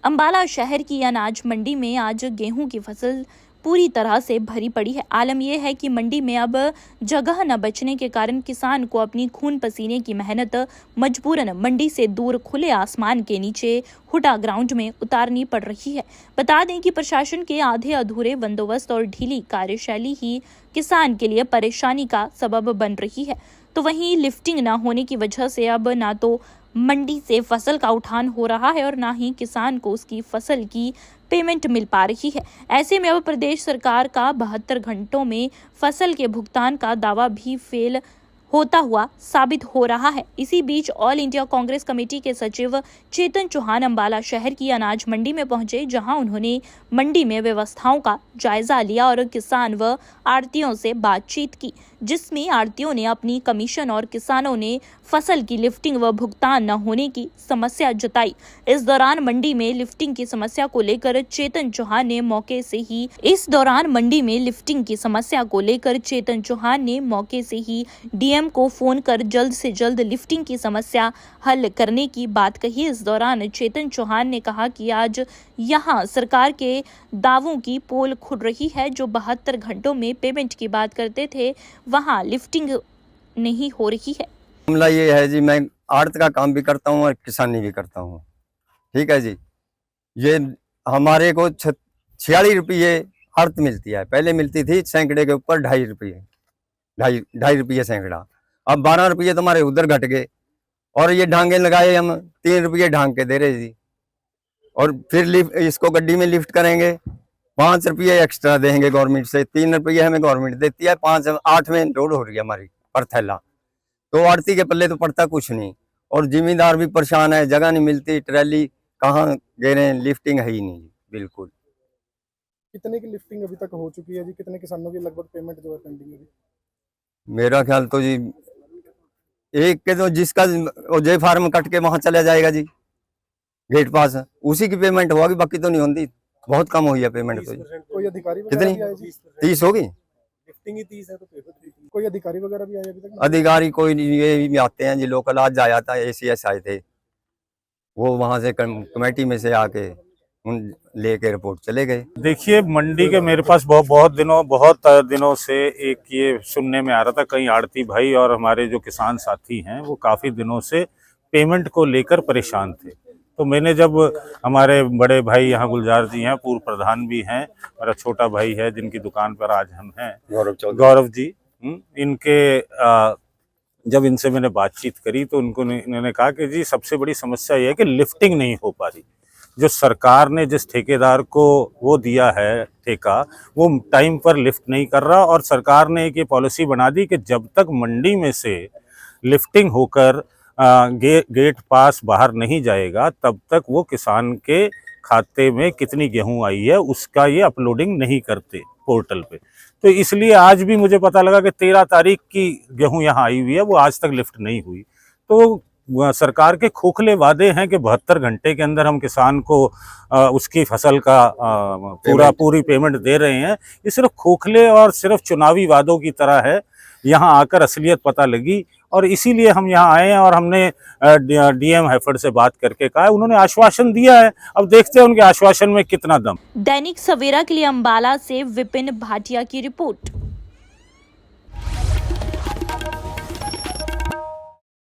अंबाला शहर की अनाज मंडी में आज गेहूं की फसल पूरी तरह से भरी पड़ी है। आलम यह है कि मंडी में अब जगह न बचने के कारण किसान को अपनी खून पसीने की मेहनत मजबूरन मंडी से दूर खुले आसमान के नीचे हुडा ग्राउंड में उतारनी पड़ रही है। बता दें कि प्रशासन के आधे अधूरे बंदोबस्त और ढीली कार्यशैली ही किसान के लिए परेशानी का सबब बन रही है। तो वहीं लिफ्टिंग न होने की वजह से अब ना तो मंडी से फसल का उठान हो रहा है और ना ही किसान को उसकी फसल की पेमेंट मिल पा रही है। ऐसे में अब प्रदेश सरकार का 72 घंटों में फसल के भुगतान का दावा भी फेल होता हुआ साबित हो रहा है। इसी बीच ऑल इंडिया कांग्रेस कमेटी के सचिव चेतन चौहान अंबाला शहर की अनाज मंडी में पहुंचे, जहां उन्होंने मंडी में व्यवस्थाओं का जायजा लिया और किसान व आड़तियों से बातचीत की, जिसमें आड़तियों ने अपनी कमीशन और किसानों ने फसल की लिफ्टिंग व भुगतान न होने की समस्या जताई। इस दौरान मंडी में लिफ्टिंग की समस्या को लेकर चेतन चौहान ने मौके से ही डीएम को फोन कर जल्द से जल्द लिफ्टिंग की समस्या हल करने की बात कही। इस दौरान चेतन चौहान ने कहा कि आज यहां सरकार के दावों की पोल खुल रही है। जो 72 घंटों में पेमेंट की बात करते थे, वहां लिफ्टिंग नहीं हो रही है। मामला ये है जी, मैं आड़त का काम भी करता हूँ और किसानी भी करता हूँ। ठीक है जी, ये हमारे को 46 रुपये आड़त मिलती है। पहले मिलती थी सैकड़े के ऊपर 2.5 रुपये, ढाई रुपये सैकड़ा। अब 12 रुपये तुम्हारे उधर घट गए और ये ढांगे लगाए हम 3 रुपये ढांग के दे रहे जी। और फिर इसको गड्डी में लिफ्ट करेंगे 5 रुपये एक्स्ट्रा देंगे गवर्नमेंट से। 3 रुपये हमें गवर्नमेंट देती है, 5-8 में लोड हो रही है हमारी पर थैला। तो आड़ती के पल्ले तो पड़ता कुछ नहीं और जिम्मेदार भी परेशान है, जगह नहीं मिलती, ट्रैली कहाँ गे रहे हैं, लिफ्टिंग है ही नहीं बिल्कुल। कितने की लिफ्टिंग अभी तक हो चुकी है जी? कितने किसानों की लगभग पेमेंट जो है पेंडिंग है? मेरा ख्याल तो जी एक के तो जिसका जे फार्म कट के वहां चला जाएगा जी गेट पास, उसी की पेमेंट होगी, बाकी तो नहीं होती। बहुत कम हुई है पेमेंट तो। कोई अधिकारी कितनी? 30 होगी लिफ्टिंग ही 30 है तो कोई अधिकारी वगैरह भी आए अभी तक? अधिकारी कोई नहीं, ये भी आते हैं जी लोकल। आज आया था ACS आए थे, वो वहां से कमेटी में से आके उन लेके रिपोर्ट चले गए। देखिए, मंडी के मेरे पास बहुत दिनों से एक ये सुनने में आ रहा था, कई आड़ती भाई और हमारे जो किसान साथी हैं वो काफ़ी दिनों से पेमेंट को लेकर परेशान थे। तो मैंने जब हमारे बड़े भाई यहाँ गुलजार जी हैं, पूर्व प्रधान भी हैं, मेरा छोटा भाई है जिनकी दुकान पर आज हम हैं, गौरव जी, जब इनसे मैंने बातचीत करी तो इन्होंने कहा कि जी सबसे बड़ी समस्या ये है कि लिफ्टिंग नहीं हो पा रही। जो सरकार ने जिस ठेकेदार को वो दिया है ठेका, वो टाइम पर लिफ्ट नहीं कर रहा और सरकार ने एक ये पॉलिसी बना दी कि जब तक मंडी में से लिफ्टिंग होकर गेट पास बाहर नहीं जाएगा तब तक वो किसान के खाते में कितनी गेहूं आई है उसका ये अपलोडिंग नहीं करते पोर्टल पे। तो इसलिए आज भी मुझे पता लगा कि 13 तारीख की गेहूं यहाँ आई हुई है, वो आज तक लिफ्ट नहीं हुई। तो सरकार के खोखले वादे हैं कि 72 घंटे के अंदर हम किसान को उसकी फसल का पूरी पेमेंट दे रहे हैं। ये सिर्फ खोखले और सिर्फ चुनावी वादों की तरह है। यहाँ आकर असलियत पता लगी और इसीलिए हम यहाँ आए हैं और हमने डीएम हैफर्ड से बात करके कहा, उन्होंने आश्वासन दिया है। अब देखते हैं उनके आश्वासन में कितना दम। दैनिक सवेरा के लिए अंबाला से विपिन भाटिया की रिपोर्ट।